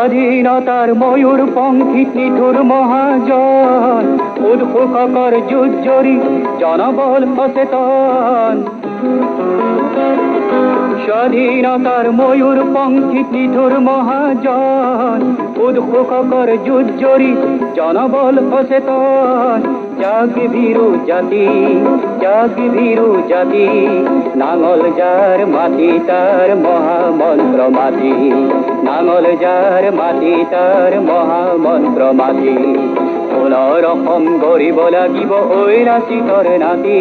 স্বাধীনতার ময়ূর পঙ্খী নিঠুর মহাজন, উদ্ভুকর যুদ্ধরি জনবল সচেতন। স্বাধীনতার ময়ূর পঙ্খী নিঠুর মহাজন, উদ্ভুকর যুদ্ধরি জনবল সচেতন। জাগ ভীরু জাতি, জাগ ভীরু জাতি, নাঙল যার মাটি তার মহামন্ত্র মাটি। নাঙল যার মাটি তার মহামন্ত্র মাটি। কোন রকম গরিব লাগিব ওই রাশি তোর নাতি,